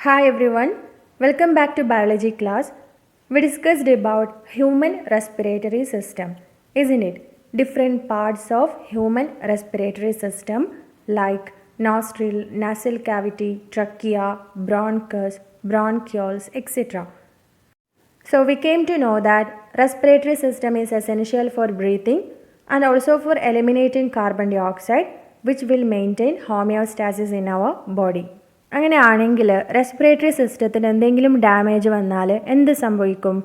Hi everyone, welcome back to biology class. We discussed about human respiratory system, isn't it? Different parts of human respiratory system like nostril, nasal cavity, trachea, bronchus, bronchioles, etc. So we came to know that respiratory system is essential for breathing and also for eliminating carbon dioxide which will maintain homeostasis in our body. അങ്ങനെയാണെങ്കിൽ respiratory സിസ്റ്റത്തിന് എന്തെങ്കിലും damage വന്നാൽ എന്ത് സംഭവിക്കും?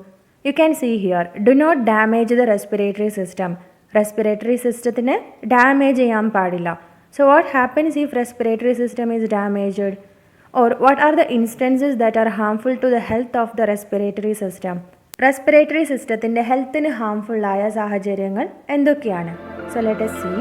You can see here, do not damage the respiratory system. Respiratory സിസ്റ്റത്തിന് damage ചെയ്യാൻ പാടില്ല. So what happens if respiratory system is damaged? Or what are the instances that are harmful to the health of the respiratory system? Respiratory സിസ്റ്റത്തിൻ്റെ ഹെൽത്തിന് ഹാംഫുള്ളായ സാഹചര്യങ്ങൾ എന്തൊക്കെയാണ്? So let us see.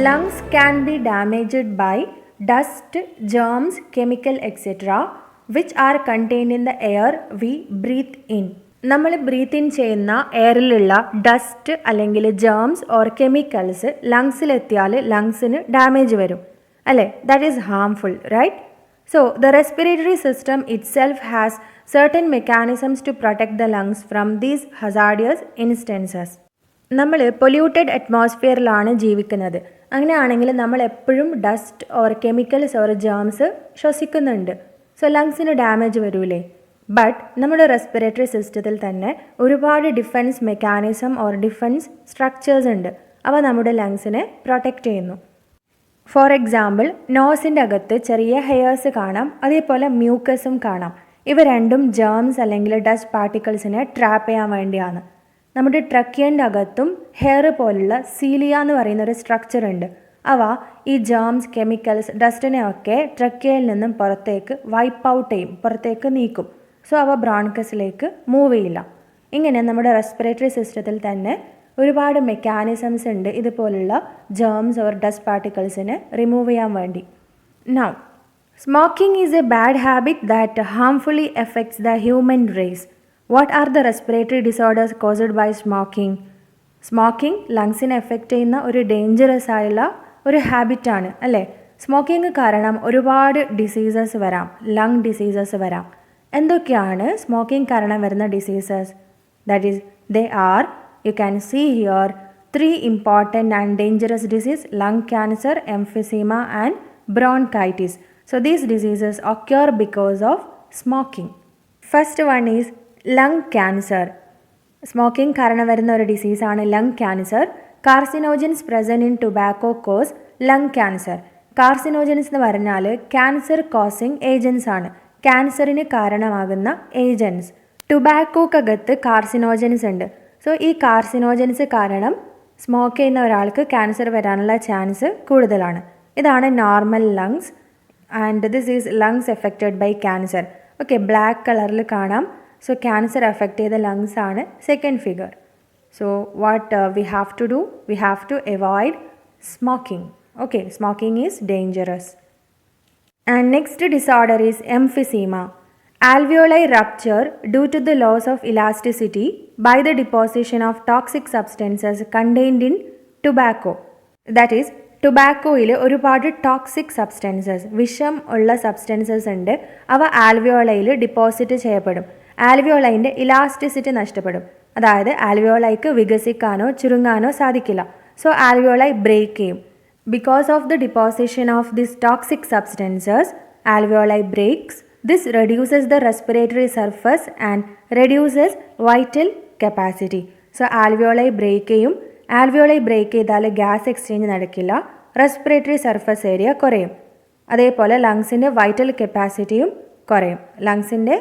Lungs can be damaged by dust, germs, chemical etc. which are contained in the air we breathe in. നമ്മൾ breathe in ചെയ്യുന്ന എയറിലുള്ള dust അല്ലെങ്കിൽ germs or chemicals ലങ്സിലെത്തിയാൽ ലങ്സിന് ഡാമേജ് വരും അല്ലേ? That is harmful, right? So the respiratory system itself has certain mechanisms to protect the lungs from these hazardous instances. നമ്മൾ polluted അറ്റ്മോസ്ഫിയറിലാണ് ജീവിക്കുന്നത്. അങ്ങനെയാണെങ്കിൽ നമ്മൾ എപ്പോഴും dust or chemicals or germs ശ്വസിക്കുന്നുണ്ട്. സോ ലങ്സിന് ഡാമേജ് വരൂലേ? ബട്ട് നമ്മുടെ റെസ്പിറേറ്ററി സിസ്റ്റത്തിൽ തന്നെ ഒരുപാട് defence mechanism or defence structures ഉണ്ട്. അവ നമ്മുടെ ലങ്സിനെ പ്രൊട്ടക്റ്റ് ചെയ്യുന്നു. ഫോർ എക്സാമ്പിൾ, നോസിൻ്റെ അകത്ത് ചെറിയ ഹെയർസ് കാണാം, അതേപോലെ മ്യൂക്കസും കാണാം. ഇവ രണ്ടും ജേംസ് അല്ലെങ്കിൽ ഡസ്റ്റ് പാർട്ടിക്കിൾസിനെ ട്രാപ്പ് ചെയ്യാൻ വേണ്ടിയാണ്. നമ്മുടെ ട്രക്കിയൻ്റെ അകത്തും ഹെയർ പോലുള്ള സീലിയ എന്ന് പറയുന്ന ഒരു സ്ട്രക്ചർ ഉണ്ട്. അവ ഈ ജേംസ്, കെമിക്കൽസ്, ഡസ്റ്റിനെയൊക്കെ ട്രക്കിയയിൽ നിന്നും പുറത്തേക്ക് വൈപ്പ് ഔട്ട് ചെയ്യും, പുറത്തേക്ക് നീക്കും. സോ അവ ബ്രോൺകസിലേക്ക് മൂവ് ചെയ്യില്ല. ഇങ്ങനെ നമ്മുടെ റെസ്പിറേറ്ററി സിസ്റ്റത്തിൽ തന്നെ ഒരുപാട് മെക്കാനിസംസ് ഉണ്ട് ഇതുപോലുള്ള ജേംസ് ഓർ ഡസ്റ്റ് പാർട്ടിക്കിൾസിനെ റിമൂവ് ചെയ്യാൻ വേണ്ടി. Now, smoking is a bad habit that harmfully effects the human race. What are the respiratory disorders caused by smoking? Smoking ലങ്സിനെ എഫക്റ്റ് ചെയ്യുന്ന ഒരു ഡേഞ്ചറസ് ആയുള്ള ഒരു ഹാബിറ്റാണ് അല്ലേ? സ്മോക്കിംഗ് കാരണം ഒരുപാട് ഡിസീസസ് വരാം, ലങ് ഡിസീസസ് വരാം. എന്തൊക്കെയാണ് സ്മോക്കിംഗ് കാരണം വരുന്ന diseases? That is they are, you can see here, 3 important and dangerous disease: lung cancer, emphysema and bronchitis. So these diseases occur because of smoking. First one is lung cancer. Smoking കാരണം വരുന്ന ഒരു ഡിസീസാണ് lung cancer. Carcinogens present in tobacco cause lung cancer. Carcinogens എന്ന് പറഞ്ഞാൽ cancer causing agents ആണ്, ക്യാൻസറിന് കാരണമാകുന്ന agents. ടുബാക്കോക്കകത്ത് കാർസിനോജൻസ് ഉണ്ട്. സോ ഈ കാർസിനോജൻസ് കാരണം സ്മോക്ക് ചെയ്യുന്ന ഒരാൾക്ക് ക്യാൻസർ വരാനുള്ള ചാൻസ് കൂടുതലാണ്. ഇതാണ് normal lungs and this is lungs affected by cancer. Okay, black കളറിൽ കാണാം. സോ ക്യാൻസർ എഫക്റ്റ് ചെയ്ത ലങ്സ് ആണ് second figure. So what we have to do? We have to avoid smoking. Okay, smoking is dangerous. And next disorder is emphysema. Alveoli rupture due to the loss of elasticity by the deposition of toxic substances contained in tobacco. That is, ടുബാക്കോയിൽ ഒരുപാട് toxic substances, വിഷം ഉള്ള substances ഉണ്ട്. അവ ആൽവിയോളയിൽ deposit ചെയ്യപ്പെടും. ആൽവിയോളൈൻ്റെ elasticity നഷ്ടപ്പെടും. അതായത് ആൽവിയോളൈക്ക് വികസിക്കാനോ ചുരുങ്ങാനോ സാധിക്കില്ല. സോ ആൽവിയോളൈ ബ്രേക്ക് ചെയ്യും. Because of the deposition of this toxic substances, alveoli breaks. This reduces the respiratory surface and reduces vital capacity. So alveoli break ചെയ്യും. ആൽവിയോളൈ ബ്രേക്ക് ചെയ്താൽ ഗ്യാസ് എക്സ്ചേഞ്ച് നടക്കില്ല, റെസ്പിറേറ്ററി സർഫസ് ഏരിയ കുറയും. അതേപോലെ ലങ്സിൻ്റെ vital കപ്പാസിറ്റിയും കുറയും. ലങ്സിൻ്റെ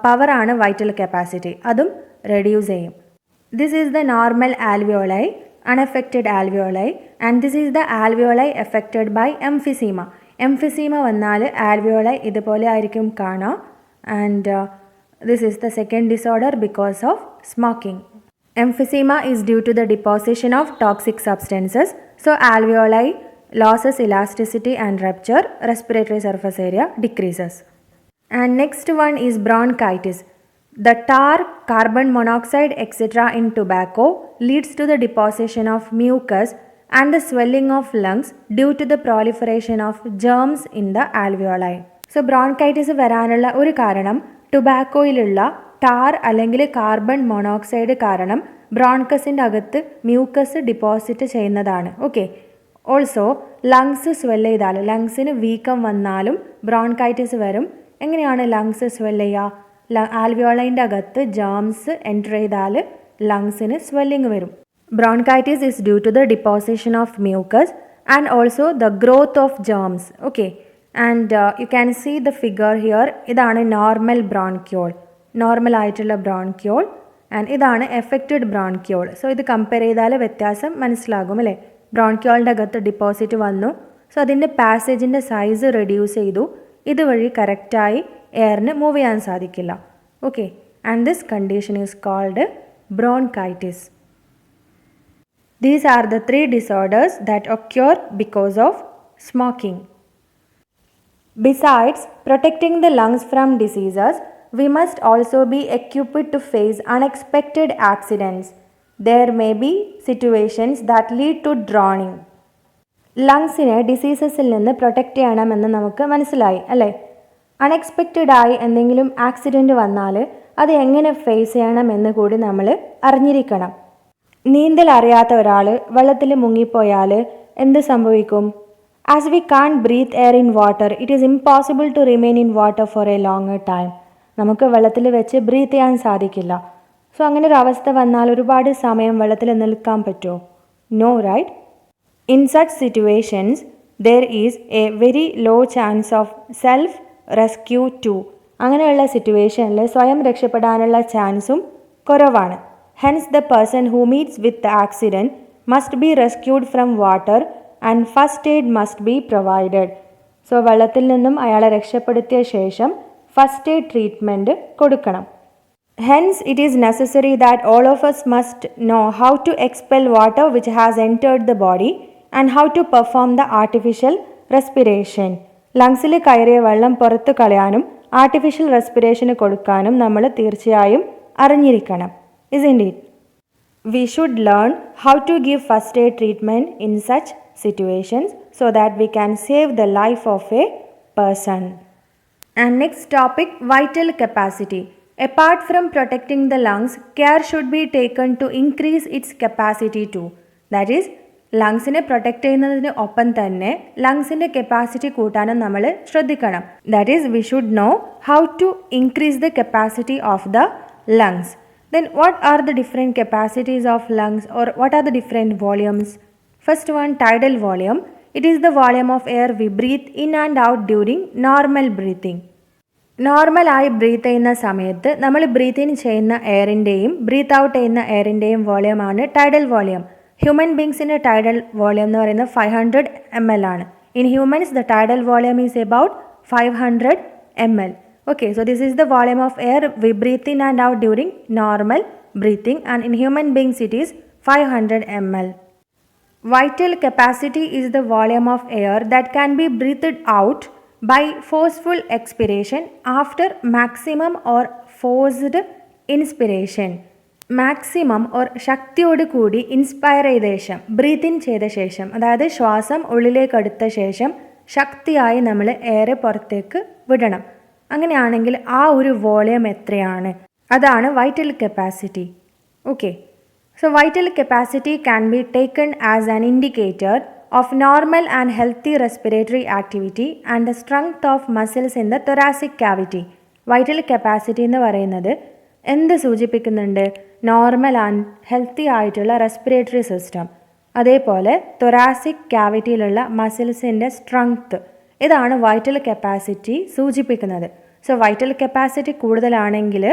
പവറാണ് വൈറ്റൽ കപ്പാസിറ്റി, അതും റെഡ്യൂസ് ചെയ്യും. This is the normal alveoli, unaffected alveoli, and this is the alveoli affected by emphysema. Emphysema വന്നാൽ ആൽവിയോളൈ ഇതുപോലെ ആയിരിക്കും കാണുക. And this is the second disorder because of smoking. Emphysema is due to the deposition of toxic substances. So alveoli loses elasticity and rupture, respiratory surface area decreases. And next one is bronchitis. The tar, carbon monoxide, etc. in tobacco leads to the deposition of mucus and the swelling of lungs due to the proliferation of germs in the alveoli. So bronchitis വരാനുള്ള ഒരു കാരണം ടുബാക്കോയിലുള്ള tar അല്ലെങ്കിൽ carbon monoxide കാരണം ബ്രോൺകസിൻ്റെ അകത്ത് mucus deposit ചെയ്യുന്നതാണ്. Okay. Also lungs swell ചെയ്താൽ, ലങ്സിന് വീക്കം വന്നാലും ബ്രോൺകൈറ്റിസ് വരും. എങ്ങനെയാണ് ലങ്സ് സ്വെല്ല് ചെയ്യുക? ആൽവിയോളൈൻ്റെ അകത്ത് ജേംസ് എൻ്റർ ചെയ്താൽ ലങ്സിന് സ്വെല്ലിങ് വരും. Bronchitis is due to the deposition of mucus and also the growth of germs. Okay, and you can see the figure here. ഇതാണ് നോർമൽ ബ്രോൺക്യോൾ, നോർമൽ ആയിട്ടുള്ള ബ്രോൺക്യോൾ, ആൻഡ് ഇതാണ് എഫക്റ്റഡ് ബ്രോൺക്യോൾ. സോ ഇത് compare ചെയ്താൽ വ്യത്യാസം മനസ്സിലാകും അല്ലേ? ബ്രോൺക്യോളിൻ്റെ അകത്ത് ഡിപ്പോസിറ്റ് വന്നു, സോ അതിൻ്റെ പാസേജിൻ്റെ സൈസ് റെഡ്യൂസ് ചെയ്തു. ഇതുവഴി കറക്റ്റായി എയറിന് മൂവ് ചെയ്യാൻ സാധിക്കില്ല. Okay, and this condition is called bronchitis. These are the 3 disorders that occur because of smoking. Besides protecting the lungs from diseases, we must also be equipped to face unexpected accidents. There may be situations that lead to drowning. ലങ്സിനെ ഡിസീസസിൽ നിന്ന് protect ചെയ്യണമെന്ന് നമുക്ക് മനസ്സിലായി അല്ലേ? Unexpected ആയി എന്തെങ്കിലും accident വന്നാൽ അത് എങ്ങനെ ഫേസ് ചെയ്യണമെന്ന് കൂടി നമ്മൾ അറിഞ്ഞിരിക്കണം. നീന്തൽ അറിയാത്ത ഒരാൾ വെള്ളത്തിൽ മുങ്ങിപ്പോയാൽ എന്ത് സംഭവിക്കും? As we can't breathe air in water, it is impossible to remain in water for a longer time. നമുക്ക് വെള്ളത്തിൽ വെച്ച് ബ്രീത്ത് ചെയ്യാൻ സാധിക്കില്ല. സോ അങ്ങനെ ഒരു അവസ്ഥ വന്നാൽ ഒരുപാട് സമയം വെള്ളത്തിൽ നിൽക്കാൻ പറ്റുമോ? No, right? In such situations there is a very low chance of self rescue too. അങ്ങനെയുള്ള സിറ്റുവേഷനിൽ സ്വയം രക്ഷപ്പെടാനുള്ള ചാൻസും കുറവാണ്. Hence, the person who meets with the accident must be rescued from water and first aid must be provided. So, വെള്ളത്തിൽ നിന്നും അയാളെ രക്ഷപ്പെടുത്തിയ ശേഷം ഫസ്റ്റ് എയ്ഡ് ട്രീറ്റ്മെൻറ്റ് കൊടുക്കണം. Hence, it is necessary that all of us must know how to expel water which has entered the body and how to perform the artificial respiration. ലങ്സിൽ കയറിയ വെള്ളം പുറത്തു കളയാനും artificial respiration കൊടുക്കാനും നമ്മൾ തീർച്ചയായും അറിഞ്ഞിരിക്കണം. Isn't it? We should learn how to give first aid treatment in such situations so that we can save the life of a person. And next topic, vital capacity. Apart from protecting the lungs, care should be taken to increase its capacity too. That is, ലങ്സിനെ protect ചെയ്യുന്നതിന് ഒപ്പം തന്നെ ലങ്സിൻ്റെ capacity കൂട്ടാനും നമ്മൾ ശ്രദ്ധിക്കണം. That is we should know how to increase the capacity of the lungs. Then what are the different capacities of lungs, or what are the different volumes? First one, tidal volume. It is the volume of air we breathe in and out during normal breathing. നോർമലായി breath ചെയ്യുന്ന സമയത്ത് നമ്മൾ breathe in ചെയ്യുന്ന എയറിൻ്റെയും breathe out ചെയ്യുന്ന എയറിൻ്റെയും വോളിയമാണ് tidal volume. Human ബീങ്സിൻ്റെ tidal volume എന്ന് പറയുന്നത് 500 ml ആണ്. In humans the tidal volume is about 500 ml. Okay, so this is the volume of air we breathe in and out during normal breathing, and in human beings it is 500 ml. Vital capacity is the volume of air that can be breathed out by forceful expiration after maximum or forced inspiration. Maximum or ശക്തിയോട് കൂടി inspire ചെയ്ത ശേഷം, breath in ചെയ്ത ശേഷം, അതായത് ശ്വാസം ഉള്ളിലേക്ക് എടുത്ത ശേഷം ശക്തിയായി നമ്മൾ എയർ പുറത്തേക്ക് വിടണം. അങ്ങനെയാണെങ്കിൽ ആ ഒരു വോളിയം എത്രയാണ്? അതാണ് vital capacity. Okay, so vital capacity can be taken as an indicator of normal and healthy respiratory activity and the strength of muscles in the thoracic cavity. Vital capacity എന്ന് പറയുന്നത് എന്ത് സൂചിപ്പിക്കുന്നുണ്ട്? നോർമൽ ആൻഡ് ഹെൽത്തി ആയിട്ടുള്ള respiratory system, അതേപോലെ thoracic ക്യാവിറ്റിയിലുള്ള മസിൽസിൻ്റെ strength. ഇതാണ് vital capacity സൂചിപ്പിക്കുന്നത്. So vital capacity കൂടുതലാണെങ്കിൽ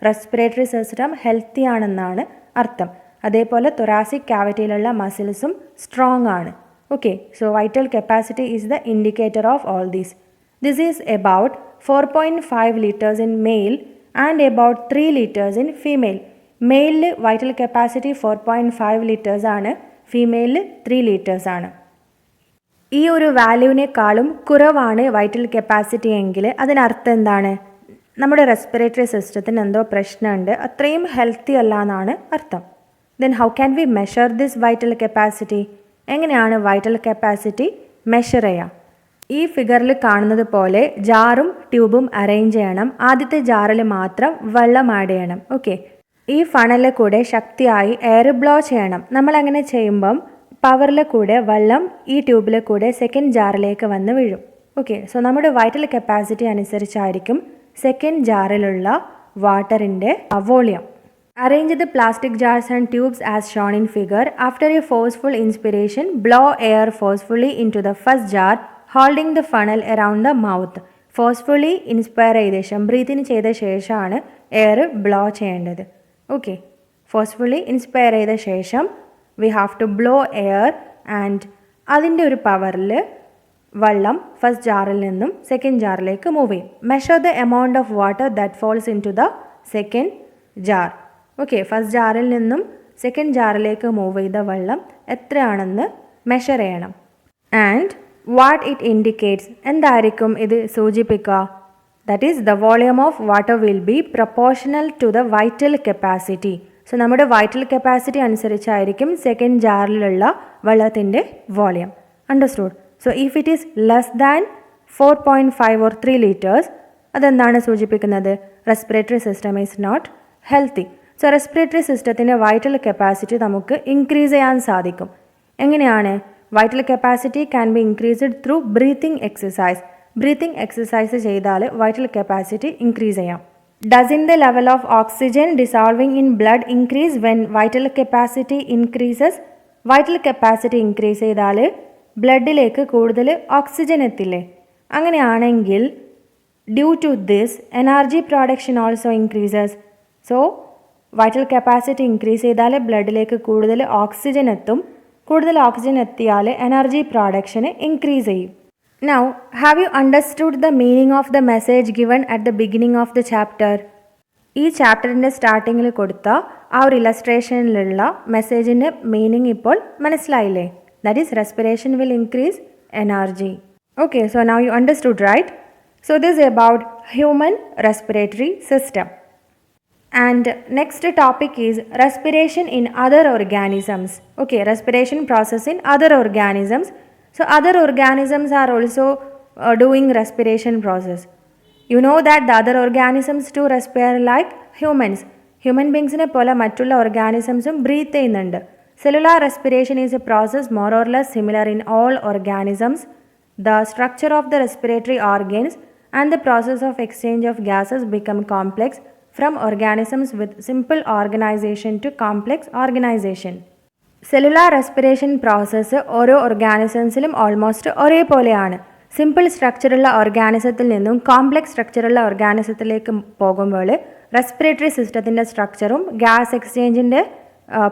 respiratory system healthy ആണെന്നാണ് അർത്ഥം. അതേപോലെ തൊറാസിക് ക്യാവിറ്റിയിലുള്ള മസിൽസും സ്ട്രോങ് ആണ്. Okay, so vital capacity is the indicator of all these. This is about 4.5 liters in male and about 3 liters in female. മെയിലിൽ vital capacity 4.5 liters ആണ്, ഫീമെയിലിൽ 3 liters ആണ്. ഈ ഒരു വാല്യൂവിനേക്കാളും കുറവാണ് വൈറ്റൽ കപ്പാസിറ്റി എങ്കിൽ അതിനർത്ഥം എന്താണ്? നമ്മുടെ റെസ്പിറേറ്ററി സിസ്റ്റത്തിന് എന്തോ പ്രശ്നമുണ്ട്, അത്രയും ഹെൽത്തി അല്ല എന്നാണ് അർത്ഥം. Then how can we measure this vital capacity? എങ്ങനെയാണ് വൈറ്റൽ കപ്പാസിറ്റി മെഷർ ചെയ്യുക? ഈ ഫിഗറിൽ കാണുന്നത് പോലെ ജാറും ട്യൂബും അറേഞ്ച് ചെയ്യണം. ആദ്യത്തെ ജാറിൽ മാത്രം വെള്ളം ആഡ് ചെയ്യണം. ഓക്കെ, ഈ ഫണലിൽ കൂടെ ശക്തിയായി എയർ ബ്ലോ ചെയ്യണം. നമ്മളങ്ങനെ ചെയ്യുമ്പം പവറിൽ കൂടെ വെള്ളം ഈ ട്യൂബിൽ കൂടെ സെക്കൻഡ് ജാറിലേക്ക് വന്ന് വീഴും. ഓക്കെ, സോ നമ്മുടെ വൈറ്റൽ കപ്പാസിറ്റി അനുസരിച്ചായിരിക്കും സെക്കൻഡ് ജാറിലുള്ള വാട്ടറിൻ്റെ volume. Arrange the plastic jars and tubes as shown in figure. After a forceful inspiration, blow air forcefully into the first jar, holding the funnel around the mouth. Forcefully inspire ചെയ്ത ശേഷം, breathing ചെയ്ത ശേഷമാണ് air blow ചെയ്യേണ്ടത്. Okay, forcefully inspire ചെയ്ത ശേഷം we have to blow air and അതിൻ്റെ ഒരു പവറിൽ വെള്ളം ഫസ്റ്റ് ജാറിൽ നിന്നും സെക്കൻഡ് ജാറിലേക്ക് മൂവ് ചെയ്യും. Measure the amount of water that falls into the second jar. Okay, first ജാറിൽ നിന്നും സെക്കൻഡ് ജാറിലേക്ക് മൂവ് ചെയ്ത വെള്ളം എത്രയാണെന്ന് മെഷർ ചെയ്യണം. ആൻഡ് വാട്ട് ഇറ്റ് ഇൻഡിക്കേറ്റ്സ്, എന്തായിരിക്കും ഇത് സൂചിപ്പിക്കുക? That is the volume of water will be proportional to the vital capacity. So നമ്മുടെ വൈറ്റൽ കപ്പാസിറ്റി അനുസരിച്ചായിരിക്കും സെക്കൻഡ് ജാറിലുള്ള വെള്ളത്തിൻ്റെ volume. Understood? So if it is less than 4.5 or 3 liters, അതെന്താണ് സൂചിപ്പിക്കുന്നത്? Respiratory system is not healthy. So respiratory സിസ്റ്റത്തിൻ്റെ vital capacity നമുക്ക് increase ചെയ്യാൻ സാധിക്കും. എങ്ങനെയാണ്? Vital capacity can be increased through breathing exercise. Breathing exercise ചെയ്താൽ വൈറ്റൽ കപ്പാസിറ്റി ഇൻക്രീസ് ചെയ്യാം. Doesn't the level of oxygen dissolving in blood increase when vital capacity increases? Vital capacity increase ചെയ്താൽ ബ്ലഡിലേക്ക് കൂടുതൽ oxygen എത്തില്ലേ? അങ്ങനെയാണെങ്കിൽ due to this energy production also increases. So vital capacity increase ചെയ്താൽ ബ്ലഡിലേക്ക് കൂടുതൽ oxygen എത്തും. കൂടുതൽ ഓക്സിജൻ എത്തിയാൽ എനർജി പ്രൊഡക്ഷന് ഇൻക്രീസ് ചെയ്യും. Now have you understood the meaning of the message given at the beginning of the chapter? ഈ ചാപ്റ്ററിൻ്റെ സ്റ്റാർട്ടിങ്ങിൽ കൊടുത്ത ആ ഒരു ഇലസ്ട്രേഷനിലുള്ള മെസ്സേജിൻ്റെ മീനിങ് ഇപ്പോൾ മനസ്സിലായില്ലേ? That is respiration will increase energy. Okay, so now you understood, right? So this about human respiratory system. And next topic is respiration in other organisms. Okay, respiration process in other organisms. So other organisms are also doing respiration process. You know that the other organisms too respire like humans. Human beings ne pole mattulla organisms breathe cheyyunnundu. Cellular respiration is a process more or less similar in all organisms. The structure of the respiratory organs and the process of exchange of gases become complex from organisms with simple organization to complex organization. Cellular respiration process ഓരോ ഓർഗാനിസംസിലും almost ഒരേപോലെയാണ്. Simple സ്ട്രക്ചറുള്ള ഓർഗാനിസത്തിൽ നിന്നും complex സ്ട്രക്ചറുള്ള ഓർഗാനിസത്തിലേക്ക് പോകുമ്പോൾ respiratory സിസ്റ്റത്തിൻ്റെ സ്ട്രക്ചറും gas എക്സ്ചേഞ്ചിൻ്റെ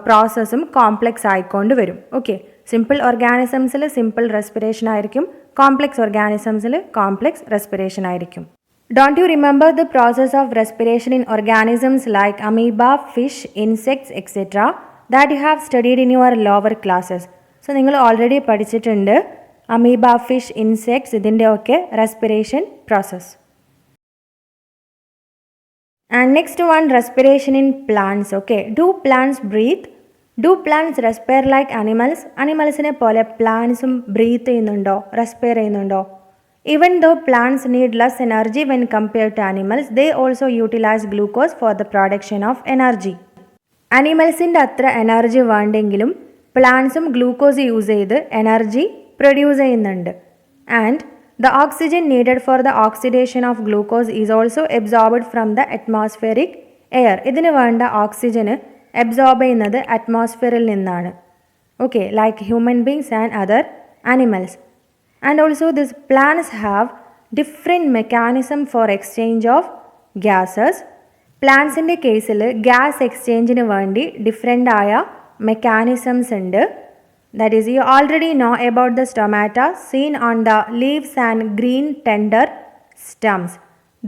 പ്രോസസ്സും complex ആയിക്കൊണ്ട് വരും. Okay, simple ഓർഗാനിസംസിൽ simple respiration ആയിരിക്കും, complex ഓർഗാനിസംസിൽ complex respiration ആയിരിക്കും. Don't you remember the process of respiration in organisms like amoeba, fish, insects, etc. that you have studied in your lower classes? So നിങ്ങൾ already പഠിച്ചിട്ടുണ്ട് amoeba, fish, insects ഇതിൻ്റെ ഒക്കെ respiration process. And next one, respiration in plants. Okay, do plants breathe? Do plants respire like animals? അനിമൽസിനെ പോലെ പ്ലാന്റ്സും breathe ചെയ്യുന്നുണ്ടോ, respire ചെയ്യുന്നുണ്ടോ? Even though plants need less energy when compared to animals, they also utilize glucose for the production of energy. അനിമൽസിൻ്റെ അത്ര energy വേണ്ടെങ്കിലും പ്ലാന്റ്സും glucose use ചെയ്ത് എനർജി പ്രൊഡ്യൂസ് ചെയ്യുന്നുണ്ട്. And the oxygen needed for the oxidation of glucose is also absorbed from the atmospheric air. ഇതിന് വേണ്ട oxygen absorb ചെയ്യുന്നത് അറ്റ്മോസ്ഫിയറിൽ നിന്നാണ്. Okay, like human beings and other animals. And also these plants have different mechanism for exchange of gases. പ്ലാന്റ്സിൻ്റെ കേസിൽ gas എക്സ്ചേഞ്ചിന് വേണ്ടി different ആയ മെക്കാനിസംസ് ഉണ്ട്. That is you already know about the stomata seen on the leaves and green tender stems.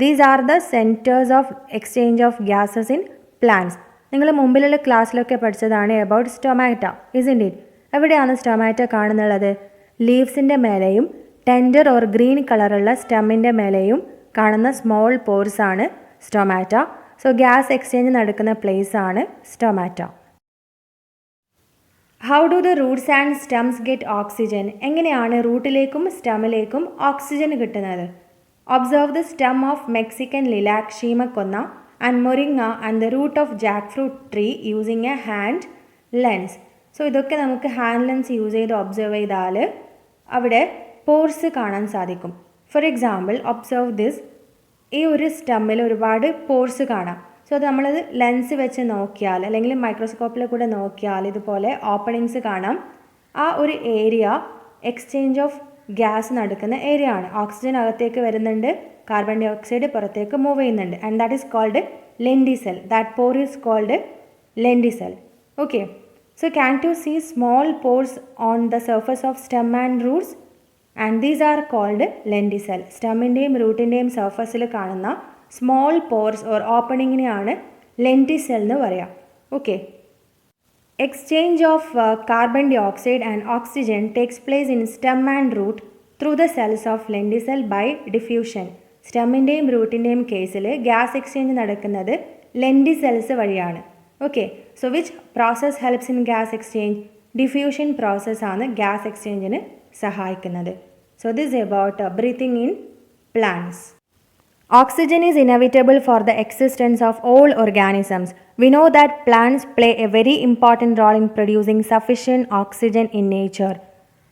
These are the centres of exchange of gases in plants. നിങ്ങൾ മുമ്പിലുള്ള ക്ലാസ്സിലൊക്കെ പഠിച്ചതാണ് അബൌട്ട് സ്റ്റൊമാറ്റ, ഇസ്ൻ്റ് ഇറ്റ്? എവിടെയാണ് stomata കാണുന്നുള്ളത്? ലീവ്സിൻ്റെ മേലെയും tender or green കളറുള്ള സ്റ്റെമ്മിൻ്റെ മേലെയും കാണുന്ന സ്മോൾ പോർസാണ് സ്റ്റൊമാറ്റ. സോ ഗ്യാസ് എക്സ്ചേഞ്ച് നടക്കുന്ന പ്ലേസ് ആണ് stomata. How do the roots and stems get oxygen? എങ്ങനെയാണ് റൂട്ടിലേക്കും സ്റ്റെമിലേക്കും ഓക്സിജൻ കിട്ടുന്നത്? Observe the stem of Mexican lilac, ഷീമക്കൊന്ന and moringa and the root of jackfruit tree using a hand lens. So ഇതൊക്കെ നമുക്ക് hand lens use ചെയ്ത് observe ചെയ്താൽ അവിടെ പോർസ് കാണാൻ സാധിക്കും. For example observe this. ഈ ഒരു സ്റ്റെമ്മിൽ ഒരുപാട് പോർസ് കാണാം. സോ അത് നമ്മളത് ലെൻസ് വെച്ച് നോക്കിയാൽ അല്ലെങ്കിൽ മൈക്രോസ്കോപ്പിൽ കൂടെ നോക്കിയാൽ ഇതുപോലെ ഓപ്പണിങ്സ് കാണാം. ആ ഒരു ഏരിയ എക്സ്ചേഞ്ച് ഓഫ് ഗ്യാസ് നടക്കുന്ന ഏരിയ ആണ്. ഓക്സിജൻ അകത്തേക്ക് വരുന്നുണ്ട്, കാർബൺ ഡൈ ഓക്സൈഡ് പുറത്തേക്ക് മൂവ് ചെയ്യുന്നുണ്ട്. And that is called lenticel. That pore is called lenticel. Okay. So can to see small pores on the surface of stem and roots and these are called lenticel. സ്റ്റെമ്മിൻ്റെയും റൂട്ടിൻ്റെയും സർഫസിൽ കാണുന്ന small pores or ഓപ്പണിങ്ങിനെയാണ് lenticel എന്ന് പറയാം. Okay. Exchange of carbon dioxide and oxygen takes place in stem and root through the cells of lenticel by diffusion. സ്റ്റെമ്മിൻ്റെയും റൂട്ടിൻ്റെയും കേസിൽ ഗ്യാസ് എക്സ്ചേഞ്ച് നടക്കുന്നത് ലെൻഡിസെൽസ് വഴിയാണ്. Okay. So which process helps in gas exchange? Diffusion പ്രോസസ്സാണ് gas എക്സ്ചേഞ്ചിന് സഹായിക്കുന്നത്. So this about breathing in plants. Oxygen is inevitable for the existence of all organisms. We know that plants play a very important role in producing sufficient oxygen in nature.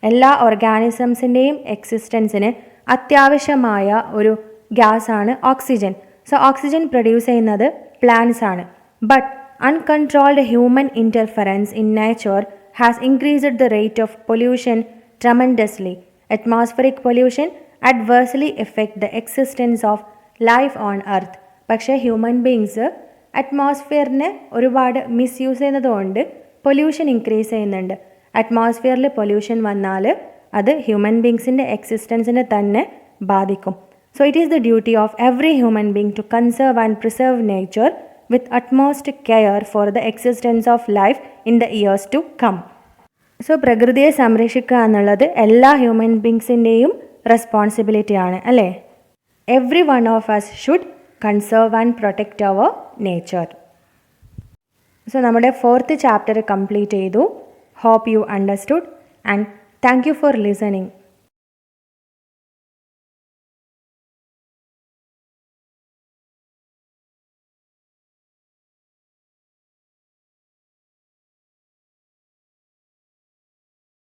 എല്ലാ ഓർഗാനിസംസിൻ്റെയും എക്സിസ്റ്റൻസിന് അത്യാവശ്യമായ ഒരു ഗ്യാസാണ് oxygen. So oxygen produce ചെയ്യുന്നത് plants ആണ്. But uncontrolled human interference in nature has increased the rate of pollution tremendously. Atmospheric pollution adversely affect the existence of life on earth. പക്ഷേ human beings അറ്റ്മോസ്ഫിയറിനെ ഒരുപാട് misuse ചെയ്യുന്നതുകൊണ്ട് pollution increase ചെയ്യുന്നുണ്ട്. അറ്റ്മോസ്ഫിയറിൽ pollution വന്നാൽ അത് human ബീങ്സിൻ്റെ എക്സിസ്റ്റൻസിനെ തന്നെ ബാധിക്കും. So it is the duty of every human being to conserve and preserve nature with utmost care for the existence of life in the years to come. So പ്രകൃതിയെ സംരക്ഷിക്കുക എന്നുള്ളത് എല്ലാ ഹ്യൂമൻ ബീങ്സിൻ്റെയും റെസ്പോൺസിബിലിറ്റിയാണ്, അല്ലേ? Every one of us should conserve and protect our nature. So നമ്മുടെ 4th chapter complete ചെയ്തു. Hope you understood and thank you for listening.